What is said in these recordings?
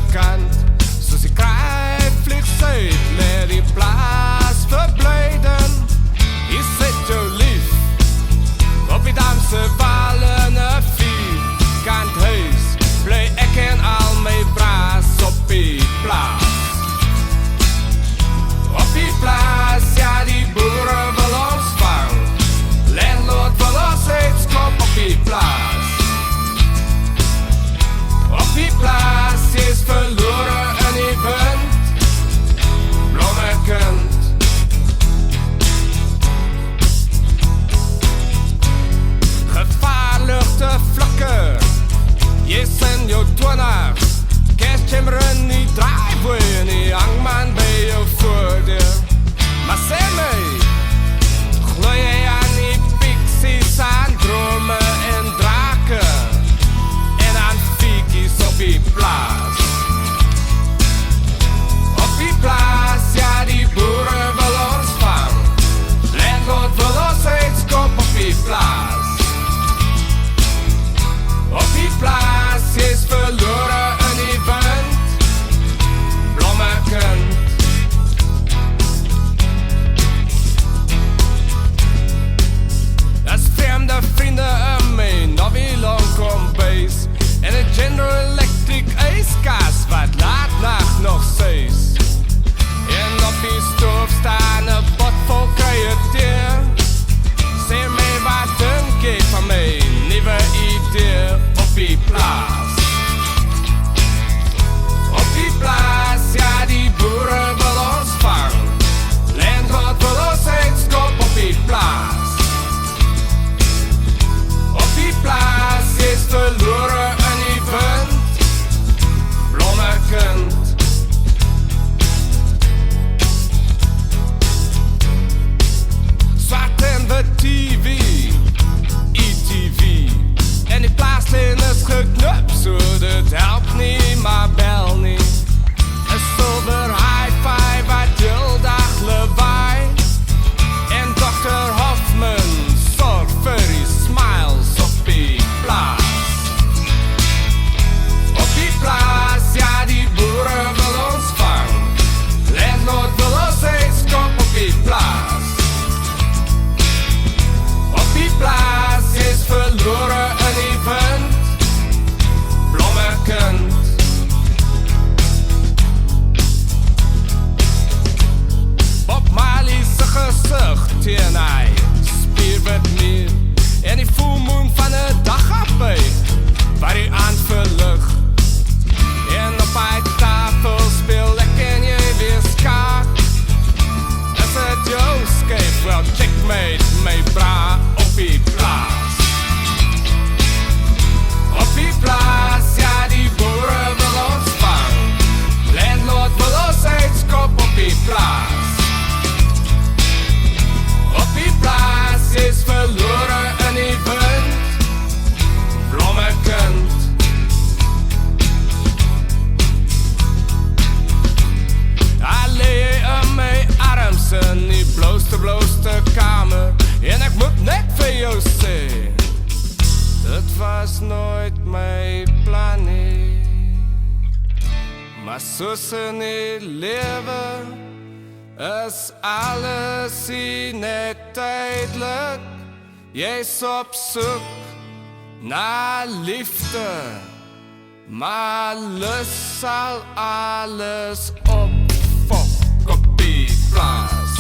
Kant, soos die kraai vlieg suid, let die plaas verblyden. Hier sit jou lief, op die damse wal in 'n vierkant huis, bly ek en al my braas op die plaas. Op die plaas, ja die boere wil ons vang, landlord wil ons uitskop op die plaas. Op die plaas is verloren in die wind, blommekend. Gevaarlijke vlakke, jy is in jou 20's, kerstjemmer in die driveway en die hangman by jou voordeur. Maar sê my, glo jy aan die pixies, aan drome en drake, en aan fiekies op die plaas? Op die plaas, ja die boere wil ons vang, landlord wil ons uitskop op die plaas. Op die plaas is verloren in die wind, blommekend. As vreemde vrienden in my, nog wie lang kom bys, en een General Electric ijskaas wat laat nacht nog zeus. En op die stoof staan een pot vol kruideer. Sê my wat dink jy van my nieuwe idee op die plaas. Op die plaas, ja die boere wil ons vang, landlord wil ons uitskop op die plaas. Op die plaas is verloren in die wind, blommekend. Zwart en wit TV, ETV, en die plaaslijn is geknipt, so dit help nie, maar bel nie. Een silver hi-fi wat heel dag lawaai, en Dr. Hoffman sorg vir die smiles op die plaas. Op die plaas, ja die boere wil ons vang, landlord wil ons uitskop op die plaas. Op die plaas is verloren in die wind, blommekend. Bob Marley se gezicht teen hy spierwit meer, en die fullmoon van 'n dag afbuig, waar die aand verlig. En op hy tafel speel ek en jy weer skaak. Is het jou skyf, wel checkmate my bra op die plaas. Op die plaas, ja die boere wil ons vang, landlord wil ons uitskop op die plaas. Op die plaas is verloren in die wind, blommekend. Daar lê in my arms in die blauwste kamer, en ek moet net vir jou sê, dit was nooit my plan nie. Maar soos in die lewe is alles hier net tydelik. Jy's op soek na liefde, maar lus sal alles opfok op die plaas.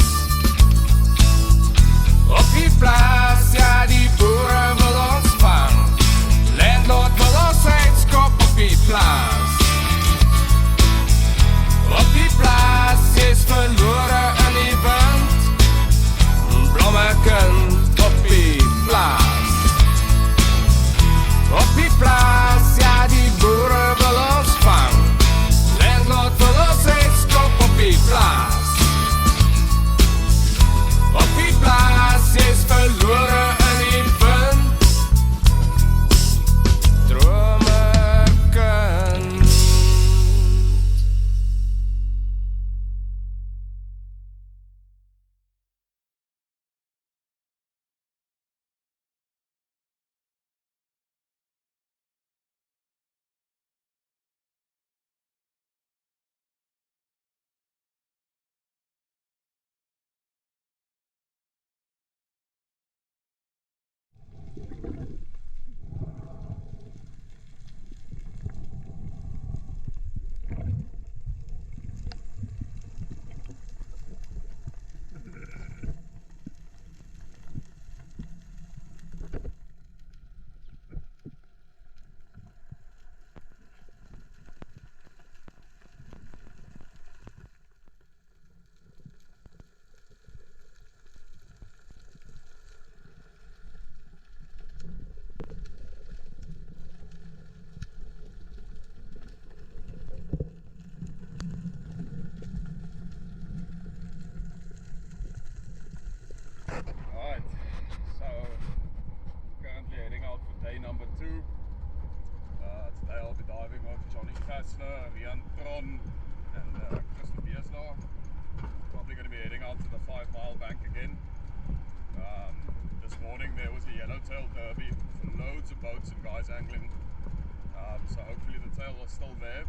guys angling. So hopefully the tail is still there.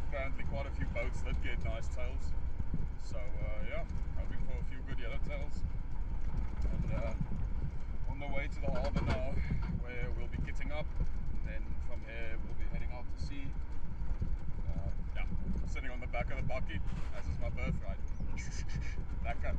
Apparently quite a few boats did get nice tails. So yeah, hoping for a few good yellowtails. And on the way to the harbour now, where we'll be getting up. And then from here we'll be heading out to sea. Yeah, sitting on the back of the bucket, as is my birthright. Back up.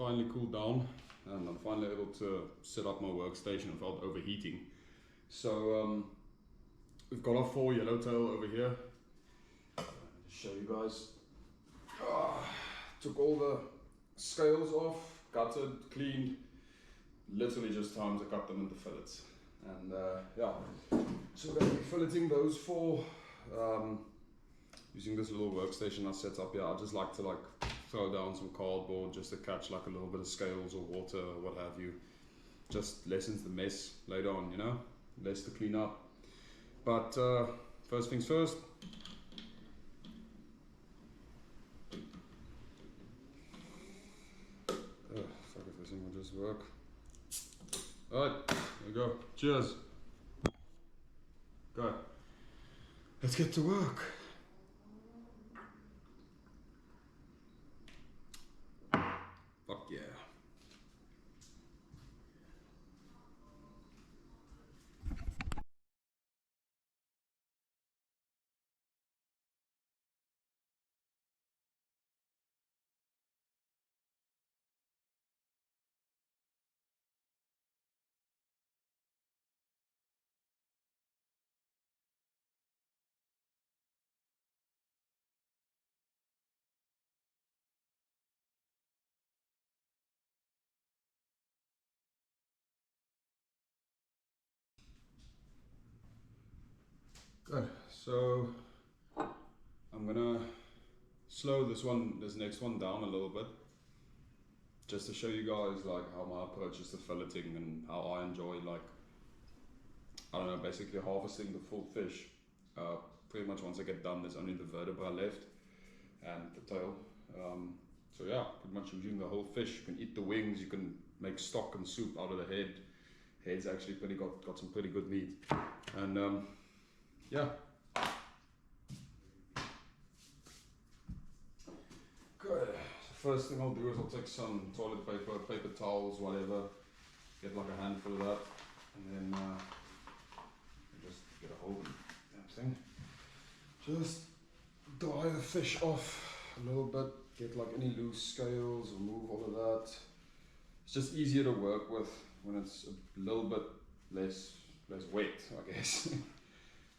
finally cooled down and I'm finally able to set up my workstation without overheating. So we've got our 4 yellowtail over here. Just show you guys. Took all the scales off, gutted, cleaned. Literally just time to cut them into fillets. And yeah, so we're going to be filleting those 4 using this little workstation I set up here. I just like to throw down some cardboard just to catch like a little bit of scales or water or what have you. Just lessens the mess later on, you know, less to clean up. But first things first. Fuck if this thing will just work. Alright, there we go. Cheers. Go. Let's get to work. Fuck yeah. Good. So I'm gonna slow this next one down a little bit, just to show you guys like how my approach is to filleting and how I enjoy, like, I don't know, basically harvesting the full fish. Pretty much once I get done, there's only the vertebra left and the tail. So yeah, pretty much using the whole fish. You can eat the wings, you can make stock and soup out of the head. Head's actually got some pretty good meat. And yeah. Good. So first thing I'll do is I'll take some toilet paper, paper towels, whatever. Get like a handful of that, and then just get a hold of that thing. Just dry the fish off a little bit. Get like any loose scales, remove all of that. It's just easier to work with when it's a little bit less wet, I guess.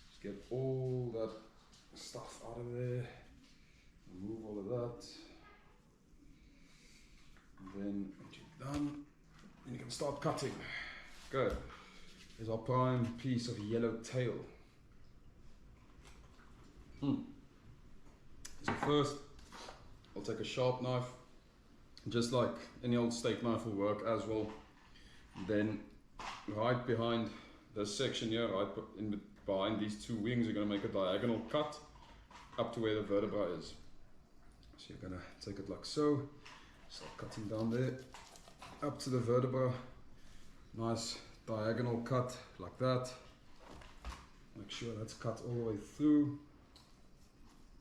Just get all that stuff out of there. Remove all of that. And then once you're done, then you can start cutting. Good. Here's our prime piece of yellowtail. So first, I'll take a sharp knife, just like any old steak knife will work as well. Then right behind this section here, behind these 2 wings, you're going to make a diagonal cut up to where the vertebra is. So you're going to take it like so, start cutting down there, up to the vertebra, nice diagonal cut like that. Make sure that's cut all the way through.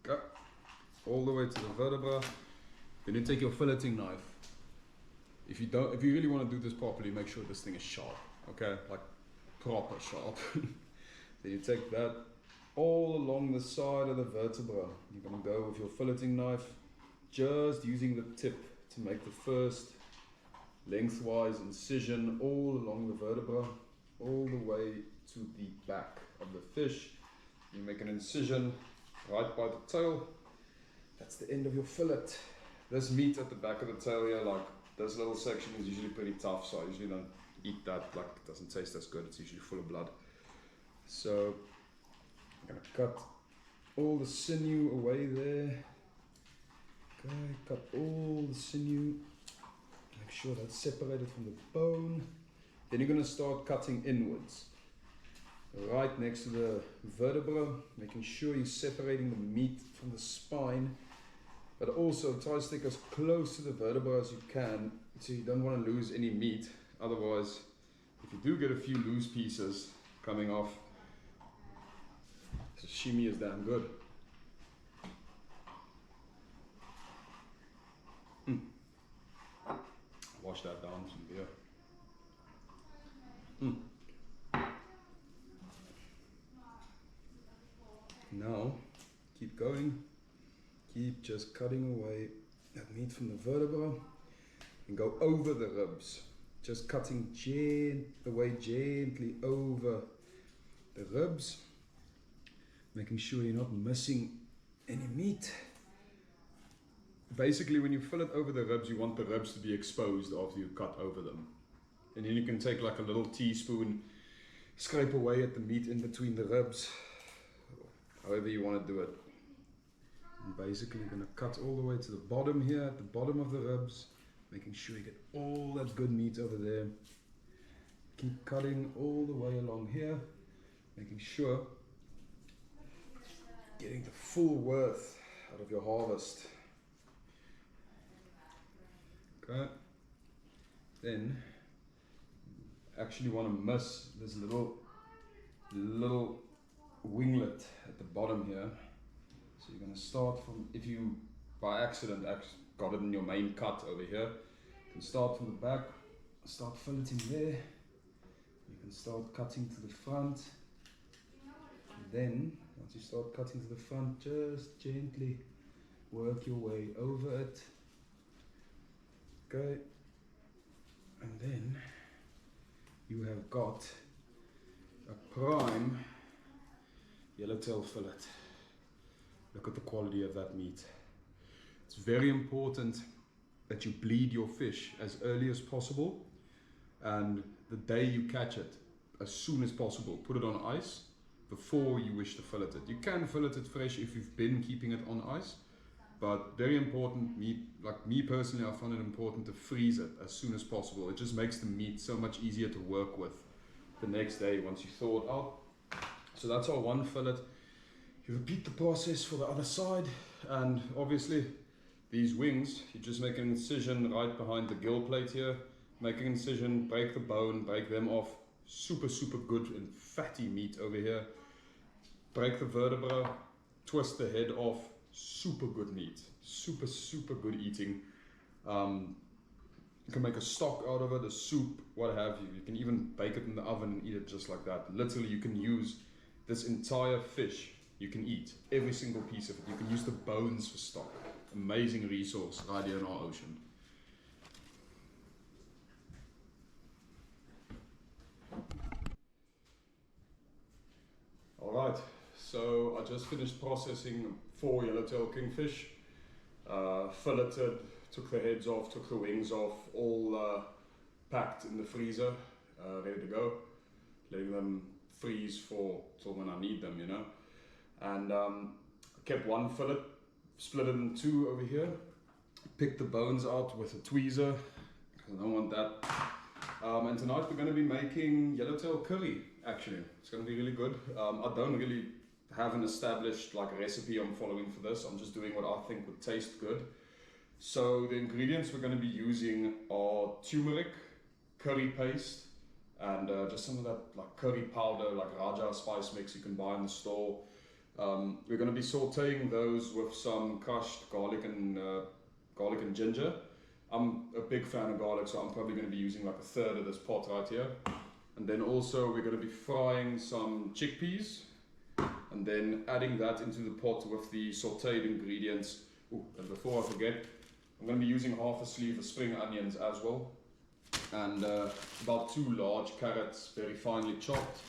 Go all the way to the vertebra. Then you take your filleting knife. If you really want to do this properly, make sure this thing is sharp, okay, like proper sharp. Then you take that all along the side of the vertebra. You're going to go with your filleting knife, just using the tip to make the first lengthwise incision all along the vertebra, all the way to the back of the fish. You make an incision right by the tail. That's the end of your fillet. This meat at the back of the tail here, like this little section, is usually pretty tough, so I usually don't eat that. Like, it doesn't taste as good. It's usually full of blood. So I'm gonna cut all the sinew away there. Okay, cut all the sinew. Make sure that's separated from the bone. Then you're gonna start cutting inwards, right next to the vertebra, making sure you're separating the meat from the spine, but also try to stick as close to the vertebra as you can, so you don't want to lose any meat. Otherwise, if you do get a few loose pieces coming off, sashimi is damn good. Wash that down with some beer. Now, keep going. Keep just cutting away that meat from the vertebra. and go over the ribs. Just cutting the way gently over the ribs, making sure you're not missing any meat. Basically, when you fill it over the ribs, you want the ribs to be exposed after you cut over them. And then you can take like a little teaspoon, scrape away at the meat in between the ribs, however you want to do it. I'm basically going to cut all the way to the bottom here, at the bottom of the ribs, making sure you get all that good meat over there. Keep cutting all the way along here, making sure getting the full worth out of your harvest. Okay. Then actually want to miss this little winglet at the bottom here. So you're going to start from, if you by accident got it in your main cut over here, you can start from the back, start filleting there. You can start cutting to the front. And then once you start cutting to the front, just gently work your way over it. Okay. And then you have got a prime yellowtail fillet. Look at the quality of that meat. It's very important that you bleed your fish as early as possible, and the day you catch it, as soon as possible, put it on ice before you wish to fillet it. You can fillet it fresh if you've been keeping it on ice, but very important, like me personally, I find it important to freeze it as soon as possible. It just makes the meat so much easier to work with the next day once you thaw it out. So that's our one fillet. You repeat the process for the other side, and obviously these wings, you just make an incision right behind the gill plate here, make an incision, break the bone, break them off. Super good and fatty meat over here. Break the vertebra, twist the head off. Super good meat, super good eating. You can make a stock out of it, a soup, what have you. You can even bake it in the oven and eat it just like that. Literally, you can use this entire fish, you can eat every single piece of it. You can use the bones for stock. Amazing resource right here in our ocean. Alright, so I just finished processing 4 yellowtail kingfish. Filleted, took the heads off, took the wings off, all packed in the freezer, ready to go. Letting them freeze till when I need them, you know. And I kept one fillet, split it in 2 over here. Picked the bones out with a tweezer, because I don't want that. And tonight we're going to be making yellowtail curry, actually. It's going to be really good. I don't really have an established recipe I'm following for this. I'm just doing what I think would taste good. So the ingredients we're going to be using are turmeric, curry paste, and just some of that curry powder, like Raja spice mix you can buy in the store. We're going to be sauteing those with some crushed garlic and ginger. I'm a big fan of garlic, so I'm probably going to be using like 1/3 of this pot right here. And then also we're going to be frying some chickpeas, and then adding that into the pot with the sauteed ingredients. Ooh, and before I forget, I'm going to be using half a sleeve of spring onions as well, and about 2 large carrots, very finely chopped.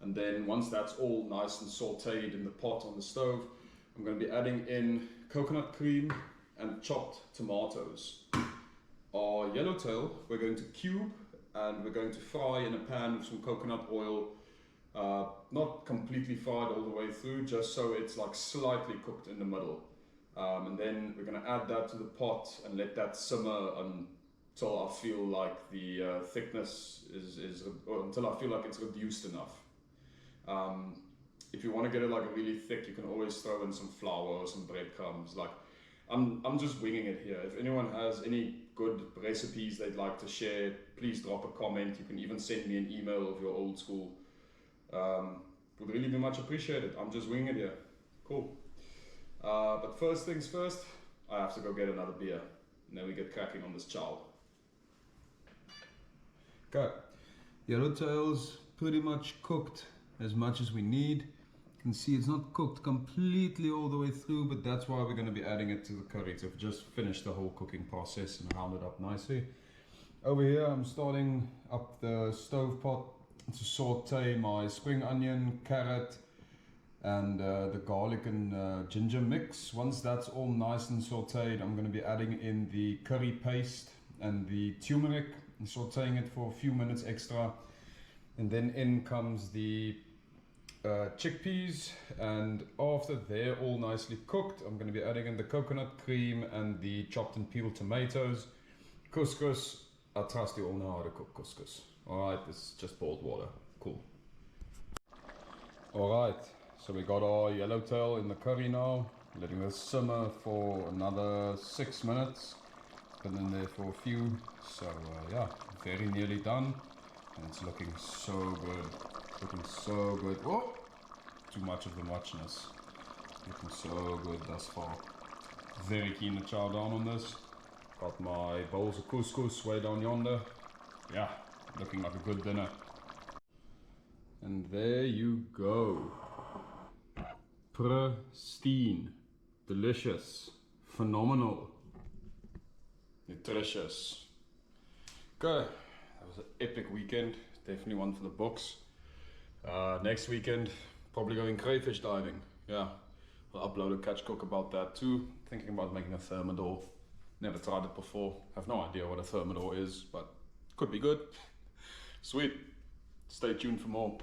And then once that's all nice and sauteed in the pot on the stove, I'm going to be adding in coconut cream and chopped tomatoes. Our yellowtail we're going to cube, and we're going to fry in a pan with some coconut oil, not completely fried all the way through, just so it's slightly cooked in the middle. And then we're going to add that to the pot and let that simmer until I feel like the thickness or until I feel like it's reduced enough. If you want to get it really thick, you can always throw in some flour or some breadcrumbs. I'm just winging it here. If anyone has any good recipes they'd like to share, please drop a comment. You can even send me an email of your old school. Would really be much appreciated. I'm just winging it here. Cool. But first things first, I have to go get another beer, and then we get cracking on this chow. Okay, yellowtail's pretty much cooked as much as we need. You can see it's not cooked completely all the way through, but that's why we're going to be adding it to the curry to just finish the whole cooking process and round it up nicely. Over here I'm starting up the stove pot to saute my spring onion, carrot and the garlic and ginger mix. Once that's all nice and sauteed, I'm going to be adding in the curry paste and the turmeric and sauteing it for a few minutes extra. And then in comes the chickpeas, and after they're all nicely cooked, I'm going to be adding in the coconut cream and the chopped and peeled tomatoes. Couscous, I trust you all know how to cook couscous. Alright, this is just boiled water. Cool. Alright, so we got our yellowtail in the curry now, letting this simmer for another 6 minutes. It's been in there for a few, so yeah, very nearly done. And it's looking so good. Looking so good. Oh! Too much of the muchness. Looking so good thus far. Very keen to chow down on this. Got my bowls of couscous way down yonder. Yeah, looking like a good dinner. And there you go. Pristine. Delicious. Phenomenal. Nutritious. Okay. That was an epic weekend, definitely one for the books. Next weekend, probably going crayfish diving. Yeah, I'll upload a catch cook about that too. Thinking about making a thermidor. Never tried it before. Have no idea what a thermidor is, but could be good. Sweet. Stay tuned for more.